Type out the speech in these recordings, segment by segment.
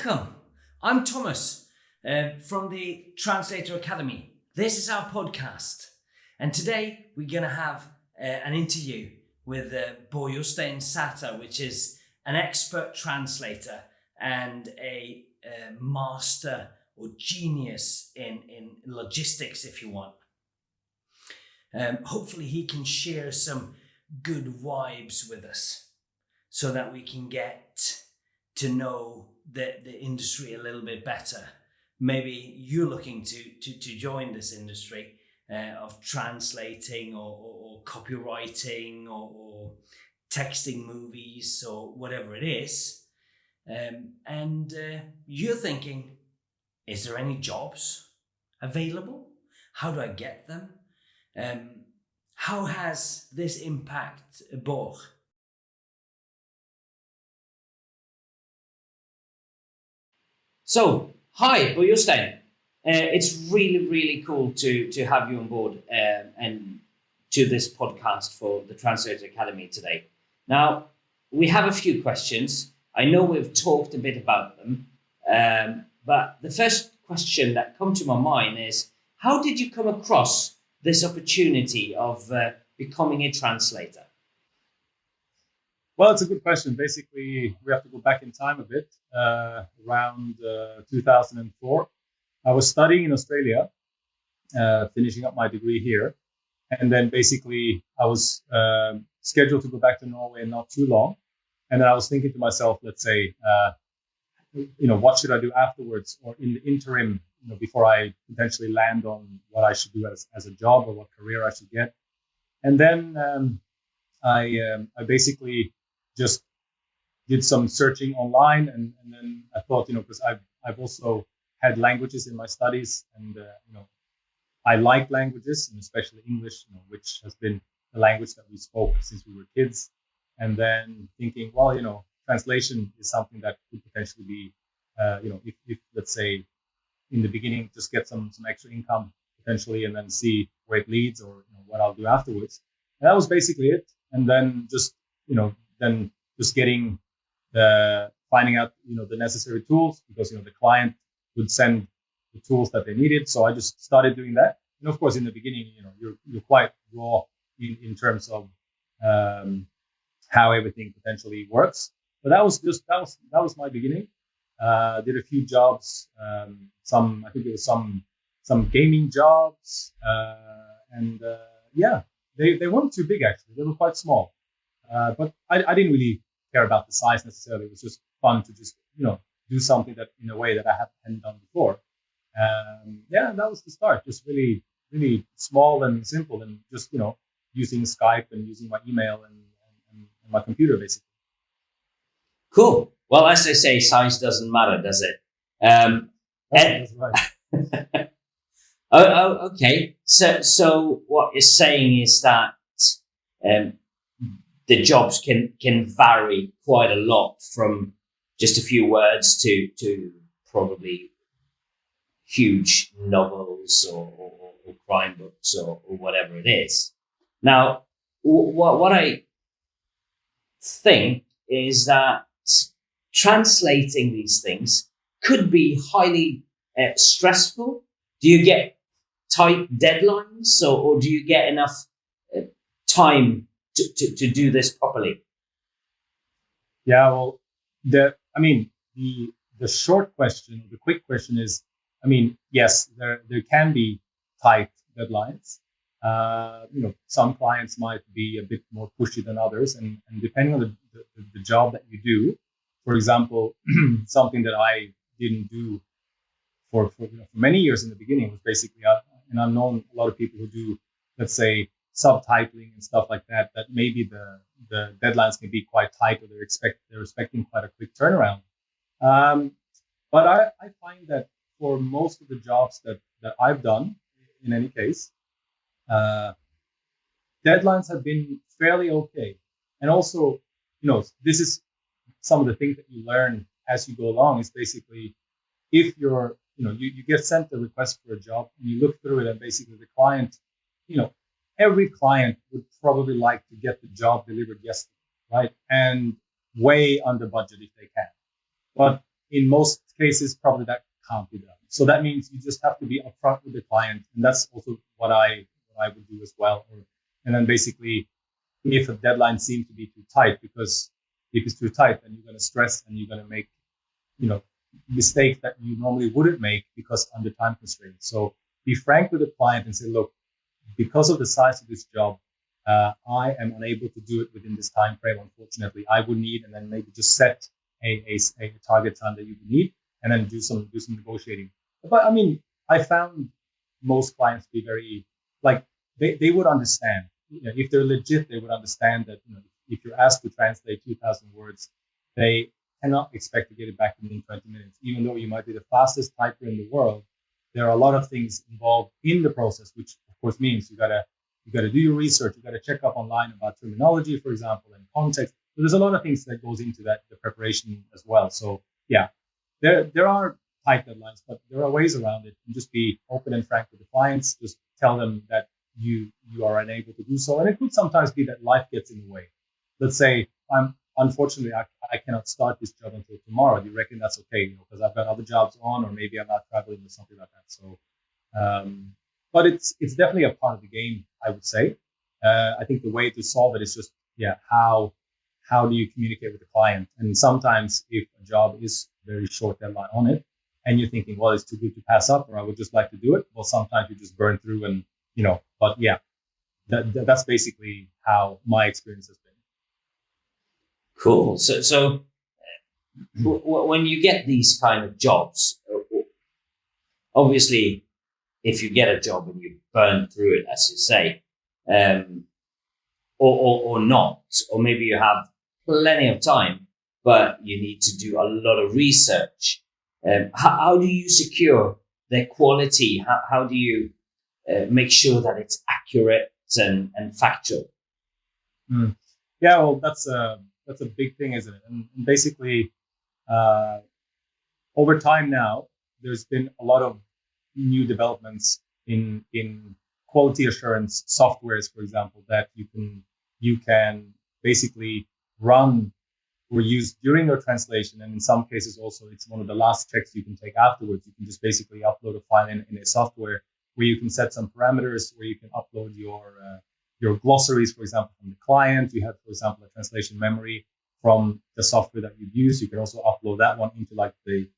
Welcome. I'm Thomas from the Translator Academy. This is our podcast. And today we're going to have an interview with Baard Jostein, which is an expert translator and a master or genius in logistics, if you want. Hopefully he can share some good vibes with us so that we can get to know the industry a little bit better. Maybe you're looking to join this industry of translating or copywriting or texting movies or whatever it is. And you're thinking, is there any jobs available? How do I get them? How has this impacted Baard? So, hi, Baard Jostein. It's really cool to have you on board and to this podcast for the Translator Academy today. Now, we have a few questions. I know we've talked a bit about them, but the first question that comes to my mind is, how did you come across this opportunity of becoming a translator? Well, it's a good question. Basically, we have to go back in time a bit, around 2004. I was studying in Australia, finishing up my degree here. And then basically I was scheduled to go back to Norway in not too long. And then I was thinking to myself, let's say, what should I do afterwards or in the interim, before I potentially land on what I should do as a job or what career I should get. And then I basically just did some searching online, and then I thought, because I've also had languages in my studies, and I like languages, and especially English, which has been the language that we spoke since we were kids. And then thinking, well, translation is something that could potentially be, if let's say in the beginning just get some extra income potentially, and then see where it leads or what I'll do afterwards. And that was basically it. And then just getting finding out the necessary tools, because the client would send the tools that they needed. So I just started doing that. And of course, in the beginning, you're quite raw in terms of how everything potentially works. But that was my beginning. Did a few jobs, I think it was some gaming jobs, and they weren't too big actually. They were quite small. But I didn't really care about the size necessarily. It was just fun to just, do something that in a way that I hadn't done before. That was the start. Just really, really small and simple, and just, using Skype and using my email and my computer basically. Cool. Well, as they say, size doesn't matter, does it? That's right. Okay. So what you're saying is that the jobs can vary quite a lot from just a few words to probably huge novels or crime books or whatever it is. Now, what I think is that translating these things could be highly stressful. Do you get tight deadlines, or do you get enough time to do this properly? Yeah, well, the short question, the quick question is, yes, there can be tight deadlines. Some clients might be a bit more pushy than others, and depending on the job that you do. For example, something that I didn't do for many years in the beginning was basically, and I've known a lot of people who do, let's say, subtitling and stuff like that, that maybe the deadlines can be quite tight, or they're expecting quite a quick turnaround. But I find that for most of the jobs that I've done, in any case, deadlines have been fairly okay. And also, this is some of the things that you learn as you go along, is basically, if you're, you get sent a request for a job and you look through it, and basically the client, every client would probably like to get the job delivered yesterday, right? And way under budget if they can. But in most cases, probably that can't be done. So that means you just have to be upfront with the client, and that's also what I would do as well. And then basically, if a deadline seems to be too tight, because if it's too tight, then you're going to stress and you're going to make, mistakes that you normally wouldn't make because under time constraints. So be frank with the client and say, look, because of the size of this job, I am unable to do it within this time frame. Unfortunately, I would need, and then maybe just set a target time that you would need, and then do some negotiating. But I mean, I found most clients to be very they would understand. If they're legit, they would understand that if you're asked to translate 2,000 words, they cannot expect to get it back within 20 minutes. Even though you might be the fastest typer in the world, there are a lot of things involved in the process, which of course means you gotta do your research. You gotta check up online about terminology, for example, and context. So there's a lot of things that goes into the preparation as well. So yeah, there are tight deadlines, but there are ways around it. And just be open and frank with the clients. Just tell them that you are unable to do so, and it could sometimes be that life gets in the way. Let's say unfortunately I cannot start this job until tomorrow. Do you reckon that's okay? Because I've got other jobs on, or maybe I'm not traveling or something like that. So, but it's definitely a part of the game, I would say. I think the way to solve it is just how do you communicate with the client? And sometimes if a job is very short deadline on it, and you're thinking, well, it's too good to pass up, or I would just like to do it. Well, sometimes you just burn through, and but yeah, that's basically how my experience has been. Cool. So when you get these kind of jobs, obviously, if you get a job and you burn through it, as you say, or not, or maybe you have plenty of time, but you need to do a lot of research. How do you secure the quality? How do you make sure that it's accurate and factual? Yeah, well, that's a big thing, isn't it? And basically, over time now, there's been a lot of new developments in quality assurance softwares, for example, that you can basically run or use during your translation, and in some cases also it's one of the last checks you can take afterwards. You can just basically upload a file in a software where you can set some parameters, where you can upload your glossaries, for example, from the client. You have, for example, a translation memory from the software that you use. You can also upload that one into like the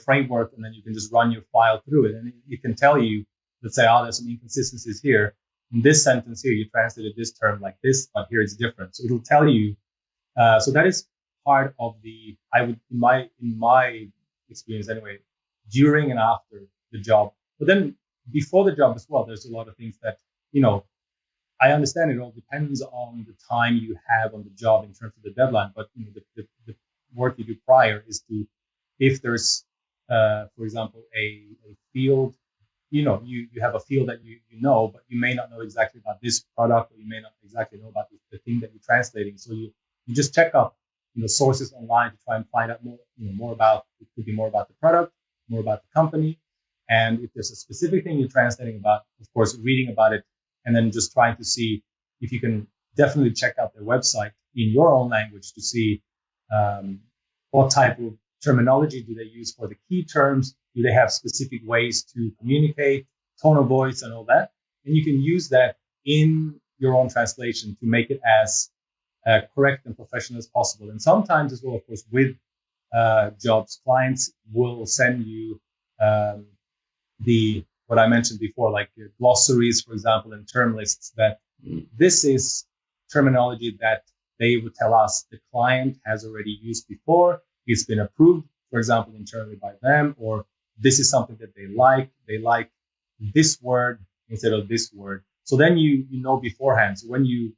framework, and then you can just run your file through it, and it can tell you, let's say, there's some inconsistencies here. In this sentence here, you translated this term like this, but here it's different. So it'll tell you. So that is part of in my experience anyway, during and after the job. But then before the job as well, there's a lot of things that, I understand it all depends on the time you have on the job in terms of the deadline. But the work you do prior is to, if there's, for example, a field, you have a field that you know, but you may not know exactly about this product, or you may not exactly know about the thing that you're translating. So you just check up, sources online to try and find out more about. It could be more about the product, more about the company, and if there's a specific thing you're translating about, of course, reading about it, and then just trying to see if you can definitely check out their website in your own language to see what type of terminology do they use for the key terms. Do they have specific ways to communicate, tone of voice, and all that? And you can use that in your own translation to make it as correct and professional as possible. And sometimes as well, of course, with jobs, clients will send you what I mentioned before, like glossaries, for example, and term lists, that this is terminology that they would tell us the client has already used before. It's been approved, for example, internally by them, or this is something that they like. They like this word instead of this word. So then you know beforehand. So when you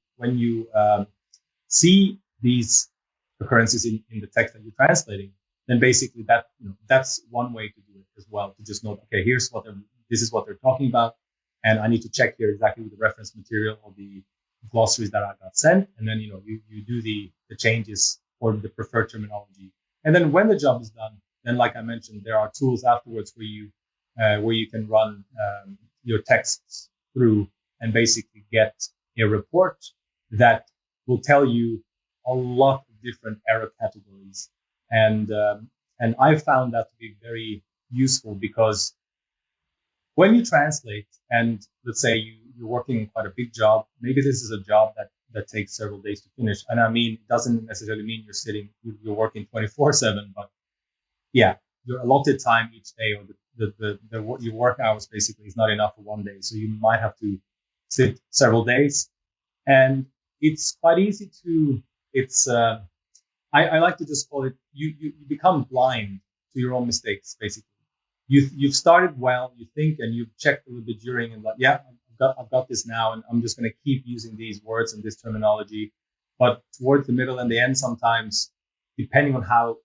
see these occurrences in the text that you're translating, then basically that's one way to do it as well. To just know, okay, this is what they're talking about, and I need to check here exactly with the reference material or the glossaries that I got sent, and then you do the changes or the preferred terminology. And then when the job is done, then like I mentioned, there are tools afterwards where you can run your texts through and basically get a report that will tell you a lot of different error categories. And And I found that to be very useful because when you translate, and let's say you're working in quite a big job, maybe this is a job that takes several days to finish. And I mean, it doesn't necessarily mean you're working 24/7, but yeah, your allotted time each day, or your work hours basically is not enough for one day. So you might have to sit several days, and it's quite easy to, I like to just call it, you become blind to your own mistakes, basically. You've started well, you think, and you've checked a little bit during, and like, yeah, I've got this now, and I'm just going to keep using these words and this terminology. But towards the middle and the end, sometimes, depending on how,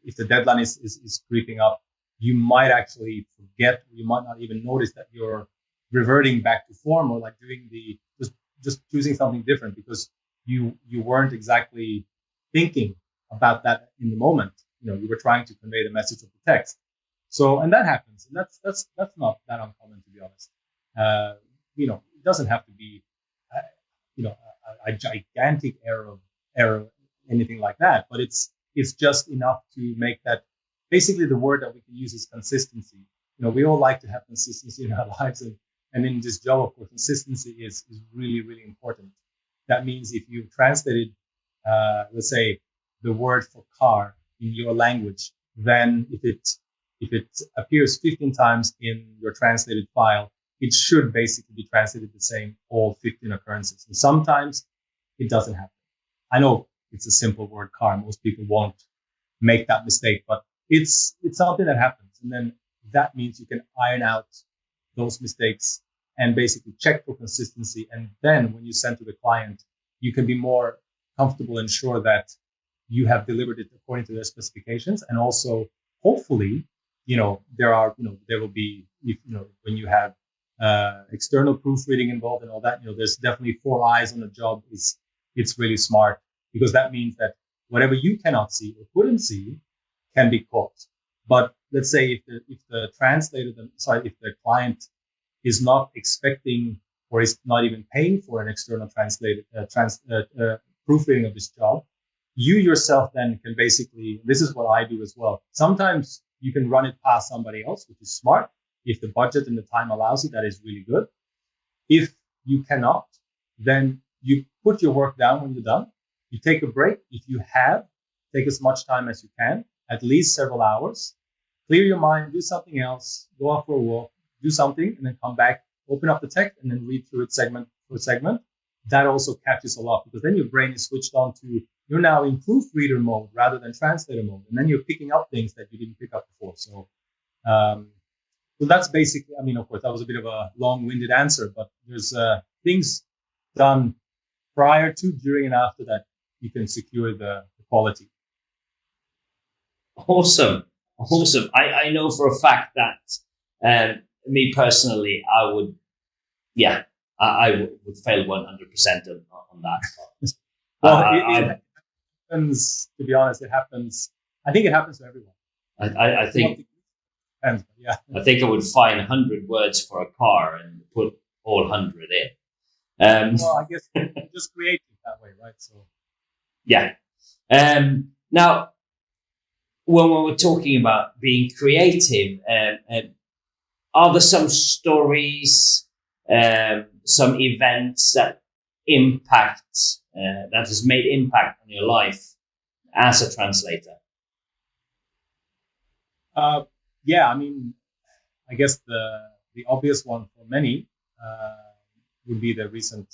if the deadline is creeping up, you might actually forget, you might not even notice that you're reverting back to form, or like doing just choosing something different because you weren't exactly thinking about that in the moment. You were trying to convey the message of the text. So, and that happens, and that's not that uncommon, to be honest. It doesn't have to be, a gigantic error, anything like that. But it's just enough to make that. Basically, the word that we can use is consistency. We all like to have consistency in our lives, and in this job, of course, consistency is really, really important. That means if you translated, let's say, the word for car in your language, then if it appears 15 times in your translated file, it should basically be translated the same all 15 occurrences. And sometimes it doesn't happen. I know it's a simple word, car. Most people won't make that mistake, but it's something that happens. And then that means you can iron out those mistakes and basically check for consistency. And then when you send to the client, you can be more comfortable and sure that you have delivered it according to their specifications. And also, hopefully, there will be, when you have external proofreading involved and all that, there's definitely 4 eyes on the job. It's really smart, because that means that whatever you cannot see or couldn't see can be caught. But let's say if the client is not expecting or is not even paying for an external proofreading of this job, you yourself then can basically, this is what I do as well. Sometimes you can run it past somebody else, which is smart. If the budget and the time allows it, that is really good. If you cannot, then you put your work down when you're done. You take a break. If you have, take as much time as you can, at least several hours. Clear your mind, do something else, go out for a walk, do something, and then come back, open up the text, and then read through it segment for segment. That also catches a lot, because then your brain is switched on to, you're now in proofreader mode rather than translator mode. And then you're picking up things that you didn't pick up before. So that's basically, of course, that was a bit of a long-winded answer, but there's things done prior to, during, and after that you can secure the quality. Awesome. I know for a fact that me personally, I would fail 100% on that. Well, it happens, to be honest, I think it happens to everyone. I think, yeah. I think I would find 100 words for a car and put all 100 in. Well, I guess you're just creative that way, right? So. Yeah. Now, when we're talking about being creative, are there some stories, some events that has made impact on your life as a translator? I guess the obvious one for many would be the recent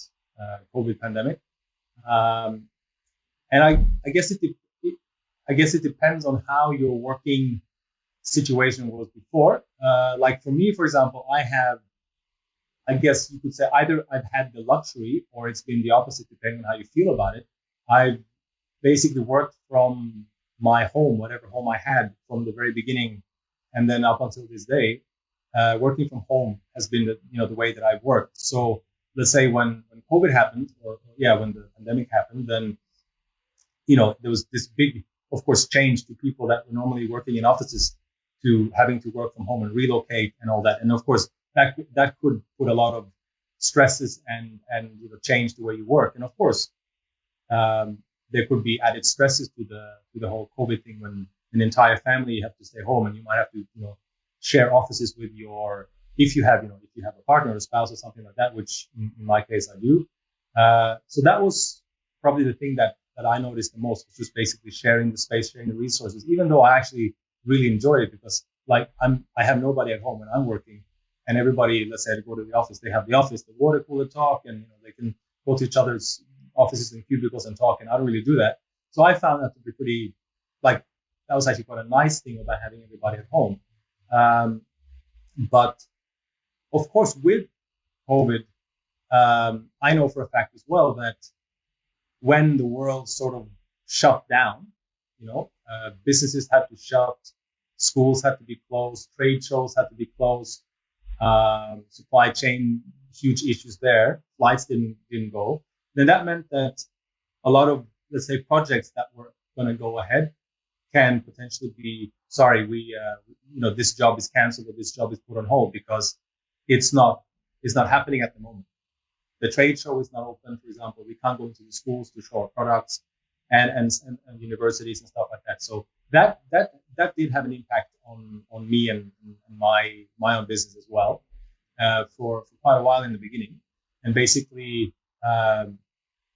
COVID pandemic, and I guess it depends on how your working situation was before. Like for me, for example, I guess you could say either I've had the luxury or it's been the opposite, depending on how you feel about it. I've basically worked from my home, whatever home I had from the very beginning, and then up until this day, working from home has been the way that I've worked. So let's say when COVID happened, when the pandemic happened, then there was this big, of course, change to people that were normally working in offices to having to work from home and relocate and all that. And of course, that could put a lot of stresses and change the way you work. And of course, there could be added stresses to the whole COVID thing when an entire family, you have to stay home, and you might have to, share offices with if you have a partner or a spouse or something like that, which in my case I do. So that was probably the thing that I noticed the most, was just basically sharing the space, sharing the resources, even though I actually really enjoy it, because like I have nobody at home when I'm working, and everybody, let's say, to go to the office, they have the office, the water cooler talk, and they can go to each other's offices and cubicles and talk, and I don't really do that. So I found that to be pretty, like, that was actually quite a nice thing about having everybody at home. But of course, with COVID, I know for a fact as well that when the world sort of shut down, businesses had to shut, schools had to be closed, trade shows had to be closed, supply chain, huge issues there, flights didn't go. Then that meant that a lot of, let's say, projects that were going to go ahead can potentially be, sorry, this job is canceled or this job is put on hold because it's not happening at the moment. The trade show is not open, for example. We can't go into the schools to show our products and universities and stuff like that. So that did have an impact on me and my own business as well, for quite a while in the beginning. And basically,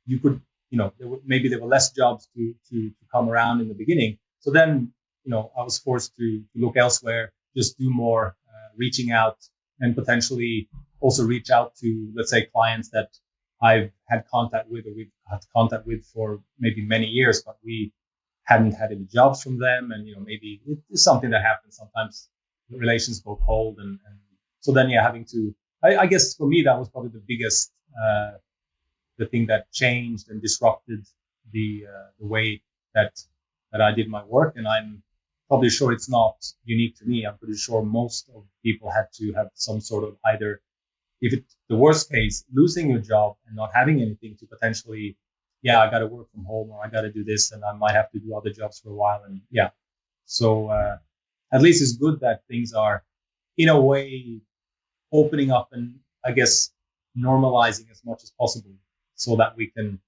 you could, there were less jobs to come around in the beginning. So then, I was forced to look elsewhere, just do more reaching out, and potentially also reach out to, let's say, clients that I've had contact with, or we've had contact with for maybe many years, but we hadn't had any jobs from them. And, maybe it's something that happens. Sometimes relations go cold. And so then, having to, I guess for me, that was probably the biggest, the thing that changed and disrupted the way that I did my work. And I'm probably sure it's not unique to me. I'm pretty sure most of people had to have some sort of, either, if it's the worst case, losing your job and not having anything, to potentially, I got to work from home, or I got to do this, and I might have to do other jobs for a while. And so at least it's good that things are, in a way, opening up and, I guess, normalizing as much as possible, so that we can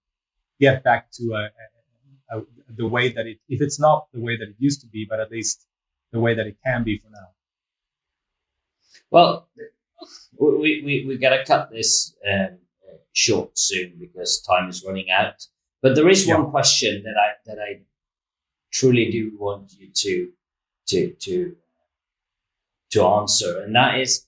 get back to the way that if it's not the way that it used to be, but at least the way that it can be for now. Well, we got to cut this short soon because time is running out. But there is one question that I truly do want you to answer, and that is,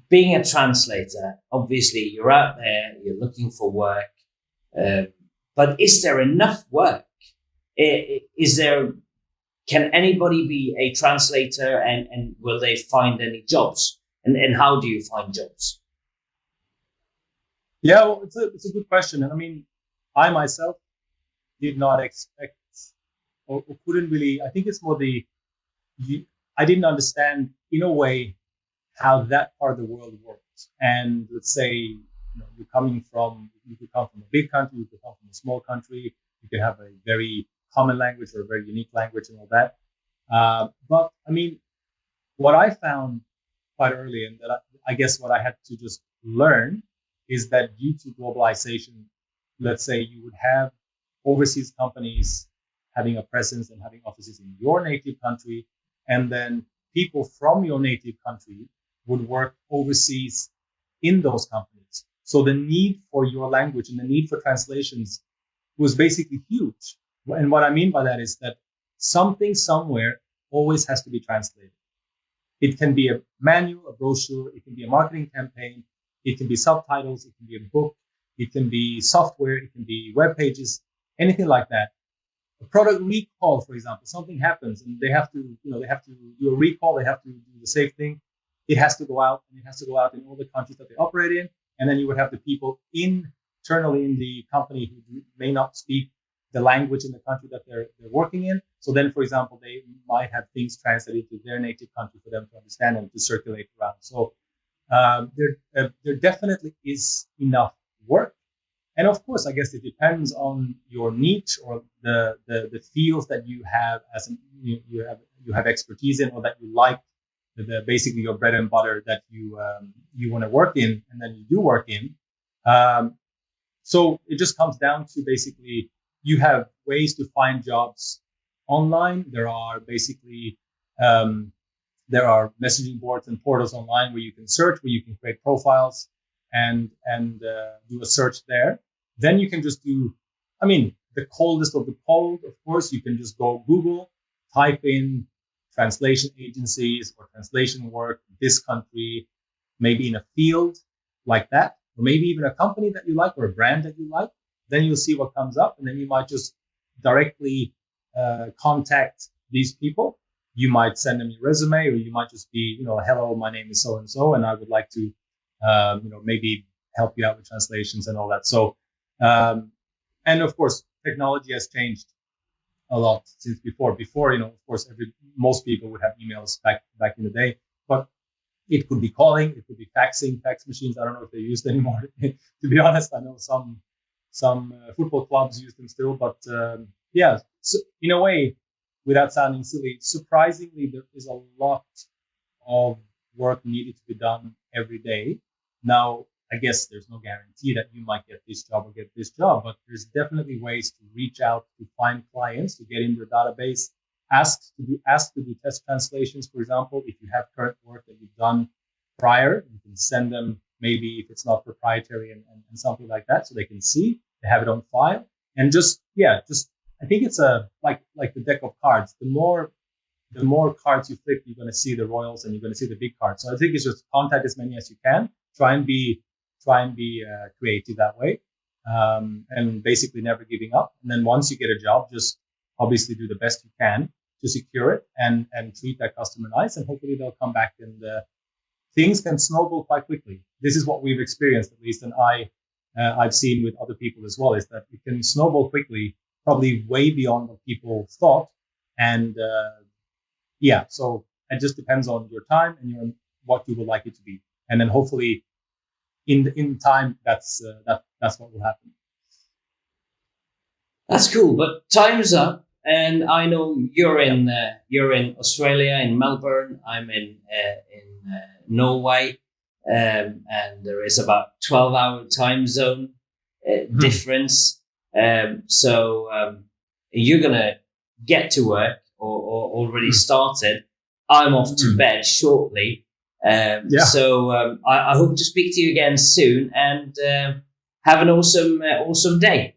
being a translator, obviously you're out there, you're looking for work, but is there enough work? Can anybody be a translator, and will they find any jobs? And how do you find jobs? Yeah, well, it's a good question. And I mean, I myself did not expect, or couldn't really, I think it's more I didn't understand, in a way, how that part of the world works. And let's say, you could come from a big country, you could come from a small country, you could have a very common language or a very unique language and all that. But I mean, what I found quite early, and that I guess what I had to just learn, is that due to globalization, let's say you would have overseas companies having a presence and having offices in your native country, and then people from your native country would work overseas in those companies. So the need for your language and the need for translations was basically huge. And what I mean by that is that something somewhere always has to be translated. It can be a manual, a brochure, it can be a marketing campaign, it can be subtitles, it can be a book, it can be software, it can be web pages, anything like that. A product recall, for example, something happens and they have to do a recall, they have to do the safe thing. It has to go out, and it has to go out in all the countries that they operate in. And then you would have the people internally in the company who may not speak the language in the country that they're working in. So then, for example, they might have things translated to their native country for them to understand and to circulate around. So there definitely is enough work. And of course, I guess it depends on your niche or the fields that you have you have expertise in, or that you like, basically your bread and butter that you want to work in, and then you do work in. So it just comes down to basically you have ways to find jobs online. There are basically there are messaging boards and portals online where you can search, where you can create profiles and do a search there. Then you can just do, I mean, the coldest of the cold, of course, you can just go Google, type in translation agencies or translation work in this country, maybe in a field like that, or maybe even a company that you like or a brand that you like. Then you'll see what comes up, and then you might just directly contact these people. You might send them your resume, or you might just be, hello, my name is so and so, and I would like to, maybe help you out with translations and all that. So, and of course, technology has changed a lot since before. Before, of course, most people would have emails back in the day, but it could be calling, it could be faxing. Fax machines, I don't know if they're used anymore. To be honest, I know some football clubs use them still, but yeah. So in a way, without sounding silly, surprisingly, there is a lot of work needed to be done every day. Now, I guess there's no guarantee that you might get this job or get this job, but there's definitely ways to reach out to find clients, to get in their database, ask to do test translations, for example. If you have current work that you've done prior, you can send them, maybe if it's not proprietary and something like that, so they can see, they have it on file. And just I think it's like the deck of cards. The more cards you flip, you're going to see the royals and you're going to see the big cards. So I think it's just contact as many as you can. Try and be creative that way, and basically never giving up. And then once you get a job, just obviously do the best you can to secure it and treat that customer nice, and hopefully they'll come back, and things can snowball quite quickly. This is what we've experienced, at least, and I've seen with other people as well, is that it can snowball quickly, probably way beyond what people thought. And so it just depends on your time and what you would like it to be, and then hopefully in time that's what will happen. That's cool, but time's up, and I know you're in Australia, in Melbourne. I'm in Norway, and there is about 12-hour time zone difference. So you're gonna get to work or already started. I'm off to bed shortly. So I hope to speak to you again soon, and have an awesome day.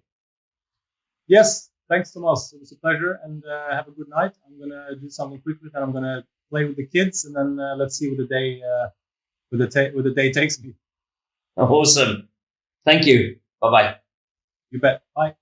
Yes, thanks, Thomas. It was a pleasure, and have a good night. I'm gonna do something quickly, and I'm gonna play with the kids, and then let's see what the day takes me. Awesome. Thank you. Bye bye. You bet. Bye.